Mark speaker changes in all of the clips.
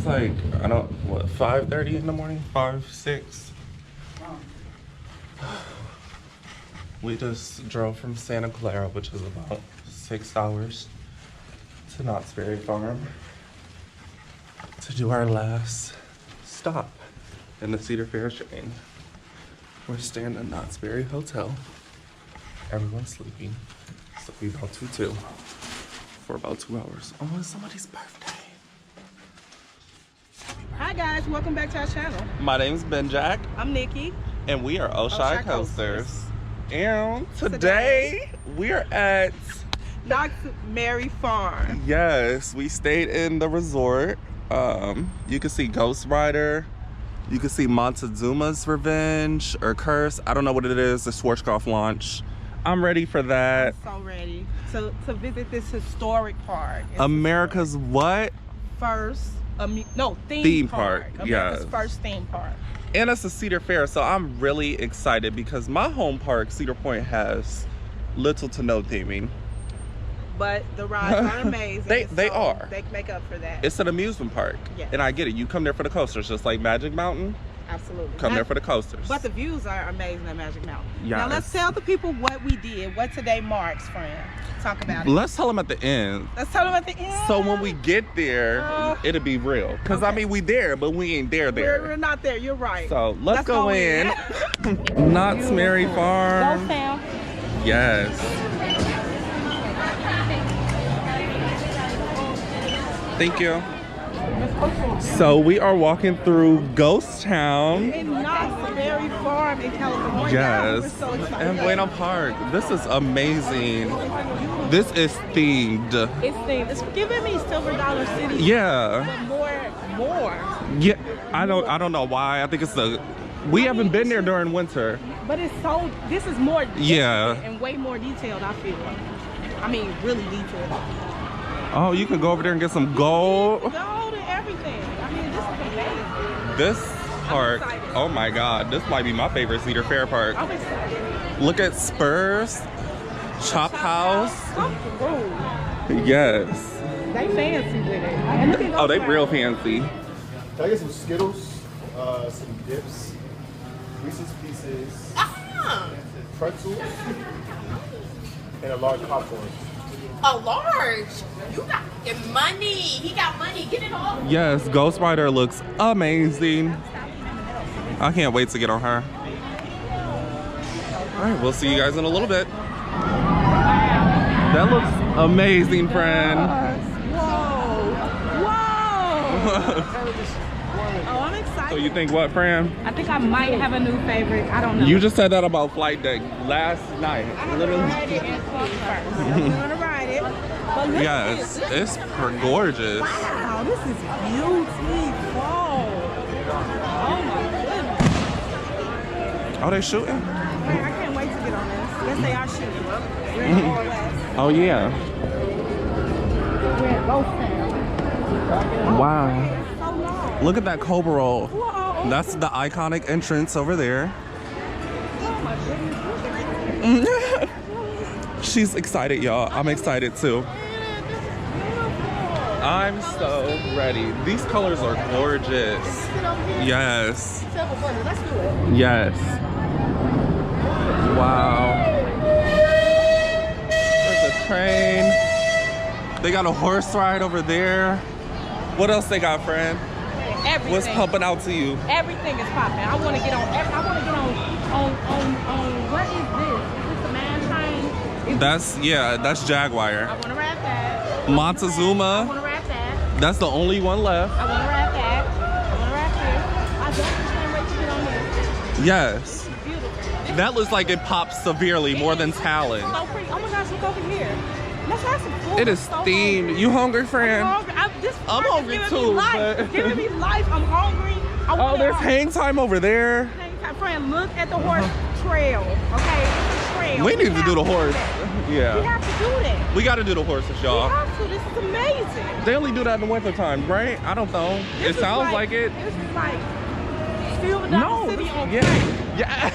Speaker 1: It's like, I don't, what, 5:30 in the morning? 5, 6. We just drove from Santa Clara, which is about 6 hours, to Knott's Berry Farm to do our last stop in the Cedar Fair train. We're staying at Knott's Berry Hotel. Everyone's sleeping, so we about to too for about 2 hours. Oh, it's somebody's birthday.
Speaker 2: Hi guys, welcome back to our channel.
Speaker 1: My name's Ben Jack.
Speaker 2: I'm Nikki.
Speaker 1: And we are Shoutout Coasters. And today we're at
Speaker 2: Knott's Berry Farm.
Speaker 1: Yes, we stayed in the resort. You can see Ghost Rider. You can see Montezuma's Revenge or Curse. I don't know what it is. The Schwarzkopf launch. I'm ready for that.
Speaker 2: I'm so ready to visit this historic park. It's
Speaker 1: America's what?
Speaker 2: First, theme park. America's
Speaker 1: Yes.
Speaker 2: first theme park.
Speaker 1: And it's a Cedar Fair, so I'm really excited because my home park, Cedar Point, has little to no theming.
Speaker 2: But the rides are amazing.
Speaker 1: They are.
Speaker 2: They make up for that.
Speaker 1: It's an amusement park.
Speaker 2: Yes.
Speaker 1: And I get it. You come there for the coasters, just like Magic Mountain.
Speaker 2: Absolutely.
Speaker 1: Come there for the coasters.
Speaker 2: But the views are amazing at Magic Mountain.
Speaker 1: Yes.
Speaker 2: Now let's tell the people what we did, what today marks, friend. Talk about it.
Speaker 1: Let's tell them at the end.
Speaker 2: Let's tell them at the end.
Speaker 1: So when we get there, it'll be real. Because, I mean, we there, but we ain't there.
Speaker 2: We're not there. You're right.
Speaker 1: So let's go in. Knott's Berry Farm.
Speaker 2: Go Sam.
Speaker 1: Yes. Thank you. So we are walking through Ghost Town.
Speaker 2: In Knott's Berry Farm in Calico.
Speaker 1: Yes.
Speaker 2: We're so excited.
Speaker 1: And Bueno Park. This is amazing. This is themed.
Speaker 2: It's themed. It's giving me Silver Dollar City.
Speaker 1: Yeah.
Speaker 2: But more.
Speaker 1: Yeah. I don't know why. I think it's we haven't been there during winter.
Speaker 2: But it's so, this is more
Speaker 1: Yeah.
Speaker 2: and way more detailed, I feel. I mean, really detailed.
Speaker 1: Oh, you can go over there and get some gold.
Speaker 2: Gold and everything. I mean, this is amazing.
Speaker 1: This park, oh my God, this might be my favorite Cedar Fair park.
Speaker 2: I'm excited.
Speaker 1: Look at Spurs, Chop House.
Speaker 2: Comfortable.
Speaker 1: Yes.
Speaker 2: They fancy with it. And look at
Speaker 1: Oh,
Speaker 2: those
Speaker 1: they real
Speaker 2: guys.
Speaker 1: fancy.
Speaker 3: Can I get some Skittles, some dips, Reese's Pieces, pretzels, and a large popcorn?
Speaker 4: A large. You got money. He got money. Get it all.
Speaker 1: Yes, Ghost Rider looks amazing. I can't wait to get on her. All right, we'll see you guys in a little bit. That looks amazing, friend.
Speaker 2: Whoa. Oh, I'm excited.
Speaker 1: So you think what, Fran?
Speaker 2: I think I might have a new favorite. I don't know.
Speaker 1: You just said that about Flight Deck last night.
Speaker 2: I'm gonna ride it and talk first. I'm gonna ride it. But look
Speaker 1: Yes,
Speaker 2: at this.
Speaker 1: it's gorgeous.
Speaker 2: Wow, this is beautiful. Oh my goodness.
Speaker 1: Are they shooting?
Speaker 2: Man, I can't wait to get on this. Yes, they are shooting. We're in more or less.
Speaker 1: Oh yeah.
Speaker 2: We're at Ghost Town.
Speaker 1: Wow.
Speaker 2: It's so long.
Speaker 1: Look at that Cobra roll.
Speaker 2: Whoa.
Speaker 1: That's the iconic entrance over there.
Speaker 2: Oh my goodness.
Speaker 1: She's excited, y'all. I'm excited too. I'm so ready. These colors are gorgeous. Yes.
Speaker 4: Let's do it.
Speaker 1: Yes. Wow. There's a train. They got a horse ride over there. What else they got, friend?
Speaker 2: Everything.
Speaker 1: What's pumping out to you?
Speaker 2: Everything is popping. I want to get on. I want to get on. What is this? Is this a man train?
Speaker 1: That's Jaguar.
Speaker 2: I want to ride that.
Speaker 1: Montezuma.
Speaker 2: I want to ride that.
Speaker 1: That's the only one left.
Speaker 2: I want to ride that. I want to ride this. I definitely can't wait to get on this.
Speaker 1: Yes.
Speaker 2: It's beautiful.
Speaker 1: That looks like it pops severely more than Talon.
Speaker 2: So pretty. Oh my gosh, look over here. Let's have some food.
Speaker 1: It is
Speaker 2: I'm so
Speaker 1: themed.
Speaker 2: hungry.
Speaker 1: You hungry, friend?
Speaker 2: I'm hungry. This
Speaker 1: I'm
Speaker 2: park is
Speaker 1: hungry
Speaker 2: giving
Speaker 1: too,
Speaker 2: Me life.
Speaker 1: but-
Speaker 2: It's giving me life. I'm hungry. I
Speaker 1: Oh,
Speaker 2: want
Speaker 1: there's
Speaker 2: it.
Speaker 1: hang time over there.
Speaker 2: Friend, look at the horse trail. Okay, it's a trail.
Speaker 1: We need to
Speaker 2: have
Speaker 1: do the
Speaker 2: do
Speaker 1: horse.
Speaker 2: that. We
Speaker 1: Yeah.
Speaker 2: have to do that.
Speaker 1: We got to do the horses,
Speaker 2: We
Speaker 1: y'all.
Speaker 2: have to. This is amazing.
Speaker 1: They only do that in the winter time, right? I don't know.
Speaker 2: This
Speaker 1: It
Speaker 2: is
Speaker 1: sounds like it.
Speaker 2: This is like Silver
Speaker 1: No.
Speaker 2: Dollar City on
Speaker 1: Yeah.
Speaker 2: crack.
Speaker 1: Yes.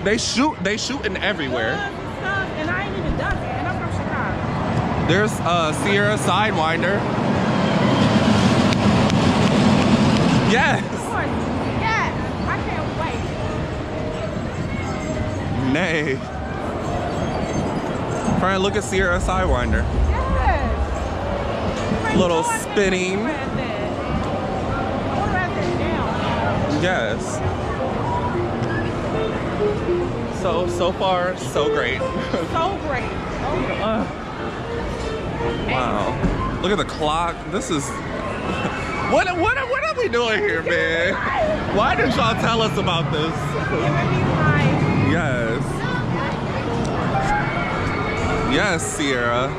Speaker 1: They shooting everywhere.
Speaker 2: Guns and stuff, and I ain't even done it. And I'm from Chicago.
Speaker 1: There's Sierra Sidewinder. Yes.
Speaker 2: Of course. Yes. I can't wait.
Speaker 1: Nay. Friend, look at Sierra Sidewinder.
Speaker 2: Yes.
Speaker 1: Little spinning.
Speaker 2: I want to write that down.
Speaker 1: Yes. So far, so great.
Speaker 2: So great.
Speaker 1: Wow. Look at the clock. This is... What are we doing here, man? Why didn't y'all tell us about this? Yes. Yes, Sierra.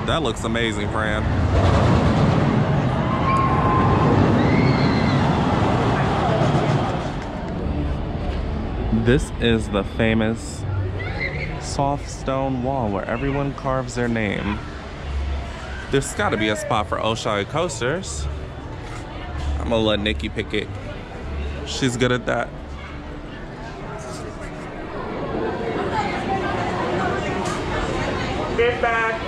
Speaker 1: That looks amazing, Fran. This is the famous soft stone wall where everyone carves their name. There's gotta be a spot for Ocean coasters. I'm gonna let Nikki pick it. She's good at that. Get back.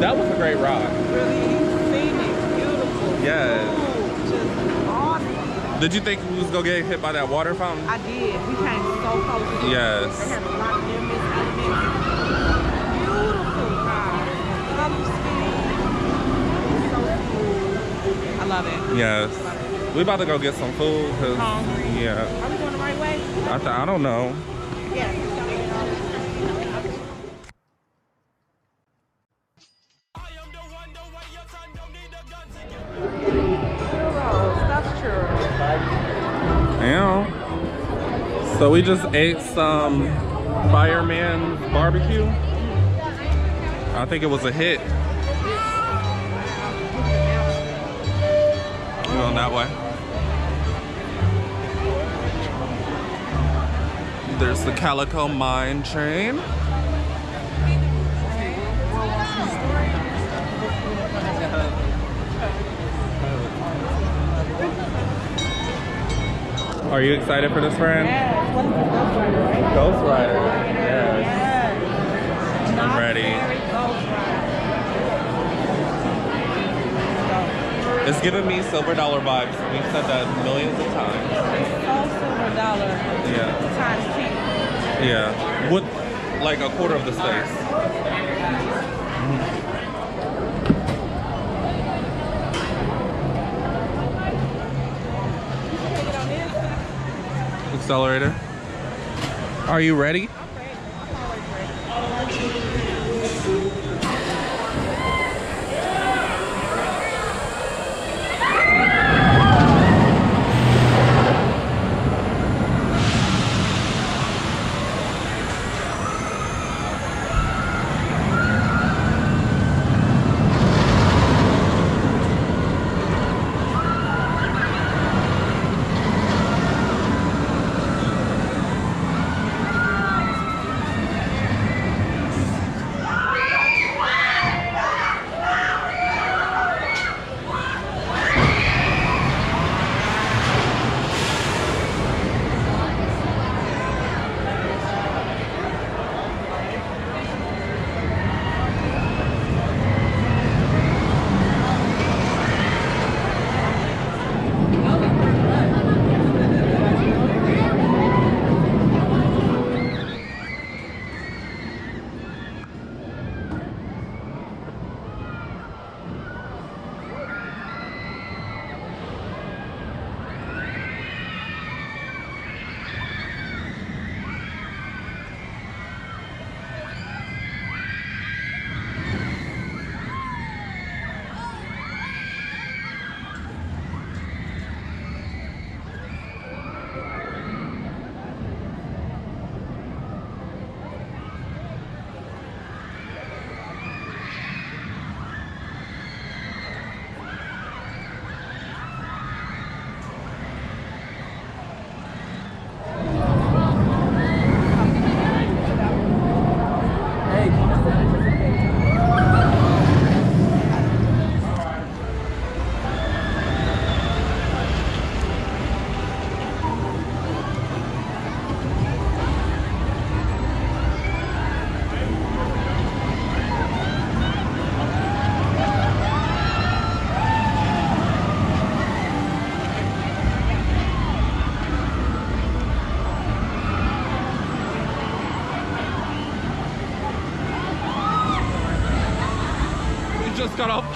Speaker 1: That was a great ride.
Speaker 2: Really scenic, beautiful.
Speaker 1: Yes.
Speaker 2: Just awesome.
Speaker 1: Did you think we was gonna get hit by that water fountain?
Speaker 2: I did. We came so close.
Speaker 1: Yes.
Speaker 2: They had a lot of limits, elements. Beautiful ride. Color scheme. So cool. I love it.
Speaker 1: Yes. We about to go get some food. Cause,
Speaker 2: Hungry.
Speaker 1: yeah.
Speaker 2: Are we going the right way?
Speaker 1: I don't know.
Speaker 2: Yeah. Stuffed churros.
Speaker 1: Yeah. So we just ate some fireman barbecue. I think it was a hit. We're going that way. There's the Calico mine train. Are you excited for this, friend?
Speaker 2: Yes. What is the Ghost Rider, right?
Speaker 1: Ghost Rider. Yes.
Speaker 2: Yes.
Speaker 1: I'm ready.
Speaker 2: Ghost Rider.
Speaker 1: It's giving me silver dollar vibes. We've said that millions of times.
Speaker 2: So silver dollar.
Speaker 1: Yeah.
Speaker 2: Times 10.
Speaker 1: Yeah. With like a quarter of the space. Accelerator. Are you ready?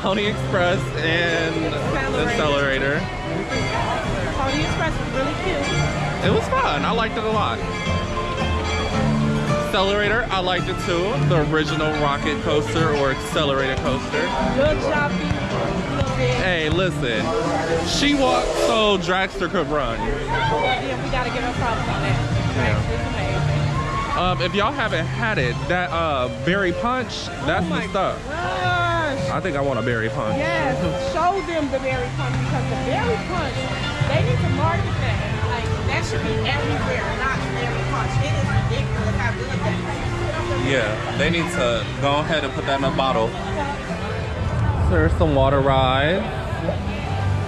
Speaker 1: Pony Express and Accelerator.
Speaker 2: Pony Express was really cute.
Speaker 1: It was fun. I liked it a lot. Accelerator, I liked it too. The original rocket coaster or accelerator coaster.
Speaker 2: Little jumpy, little bit.
Speaker 1: Hey, listen. She walked so Dragster could run.
Speaker 2: Yeah, we gotta give her props on that.
Speaker 1: Yeah.
Speaker 2: It's amazing.
Speaker 1: If y'all haven't had it, that berry punch, that's the stuff.
Speaker 2: Gosh.
Speaker 1: I think I want a berry punch.
Speaker 2: Yes, show them the berry punch because the berry punch, they need to market that. Like, that should be everywhere, not berry punch. It is ridiculous how good that is.
Speaker 1: Yeah, they need to go ahead and put that in a bottle. There's some water rides.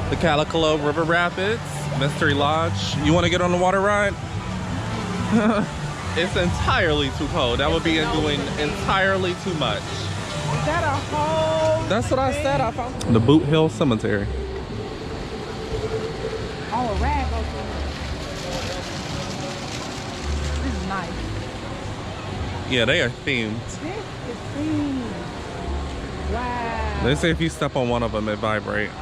Speaker 1: The Calico River Rapids, Mystery Lodge. You want to get on the water ride? It's entirely too cold. That would be doing entirely too much.
Speaker 2: Is that a whole
Speaker 1: That's what I said. I found the Boot Hill Cemetery.
Speaker 2: Oh, a rag goes through. This is nice.
Speaker 1: Yeah, they are themed.
Speaker 2: This is themed. Wow.
Speaker 1: They say if you step on one of them, it vibrates.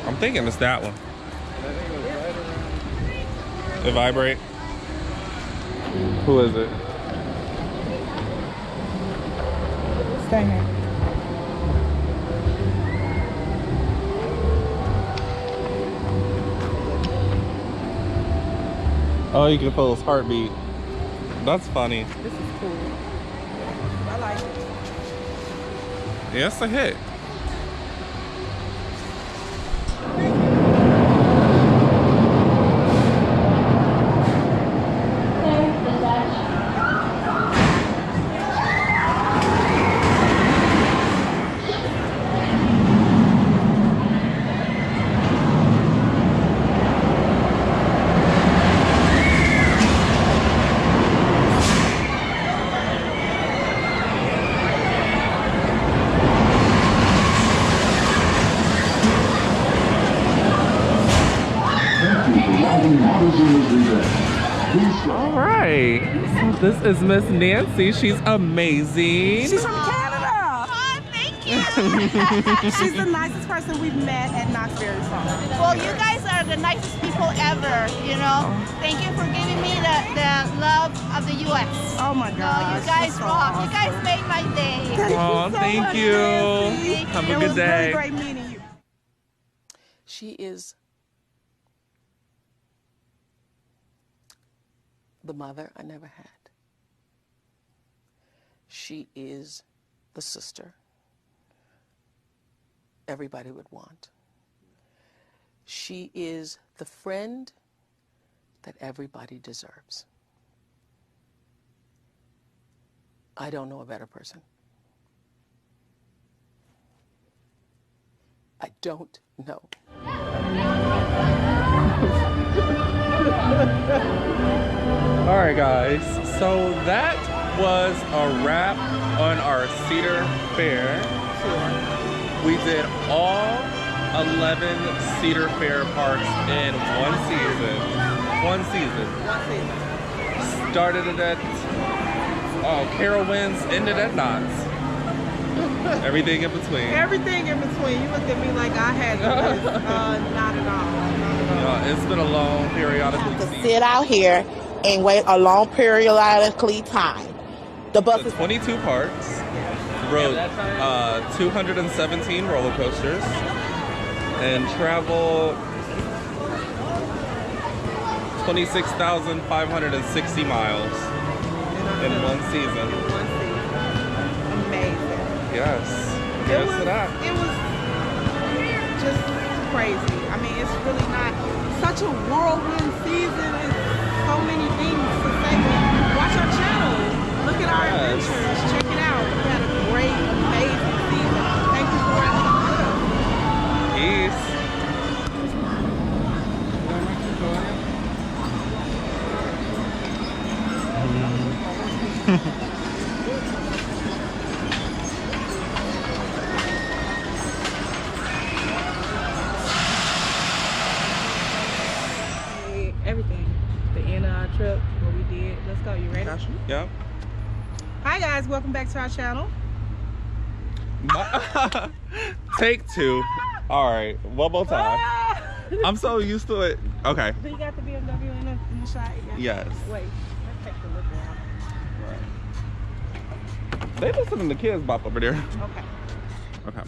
Speaker 1: I'm thinking it's that one. It vibrate. Who is it?
Speaker 2: Stay here.
Speaker 1: Oh, you can feel his heartbeat. That's funny.
Speaker 2: This is cool. I like it.
Speaker 1: Yeah, it's a hit. All right, so this is Miss Nancy. She's amazing.
Speaker 2: She's from Canada.
Speaker 4: Oh, thank you.
Speaker 2: She's the nicest person we've met at Knott's Berry Farm.
Speaker 4: Well, you guys are the nicest people ever, you know. Thank you for giving me the love of the U.S.
Speaker 2: Oh my
Speaker 4: No,
Speaker 2: God.
Speaker 4: you guys rock. You guys made my day.
Speaker 1: Oh, thank you. Have a
Speaker 2: It
Speaker 1: good
Speaker 2: was
Speaker 1: day.
Speaker 2: really great meeting you.
Speaker 5: She is the mother I never had. She is the sister everybody would want. She is the friend that everybody deserves. I don't know a better person. I don't know.
Speaker 1: All right, guys. So that was a wrap on our Cedar Fair tour. We did all 11 Cedar Fair parks in one season. Started it at Carowinds, ended at Knott's. Everything in between.
Speaker 2: Everything in between. You looked at me like I had this. Not at all.
Speaker 1: It's been a long periodically
Speaker 6: To sit out here and wait a long periodically time. The bus is
Speaker 1: 22 parks, rode 217 roller coasters, and traveled 26,560 miles in one season.
Speaker 2: Amazing.
Speaker 1: Yes.
Speaker 2: It
Speaker 1: Yes
Speaker 2: was,
Speaker 1: to that.
Speaker 2: it was just crazy. I mean, it's really not such a whirlwind season. It's so many things to say. Watch our channel. Look at our adventures. Check it out. We had a great, amazing season. Thank you for watching.
Speaker 1: Peace. Yep.
Speaker 2: Hi guys, welcome back to our channel.
Speaker 1: Take 2. All right, one more time. I'm so used to it. Okay.
Speaker 2: So you got the BMW in the shot?
Speaker 1: Yes.
Speaker 2: Wait, let's take the liquor out.
Speaker 1: Right. They listening to Kids Bop over there.
Speaker 2: Okay.
Speaker 1: Okay.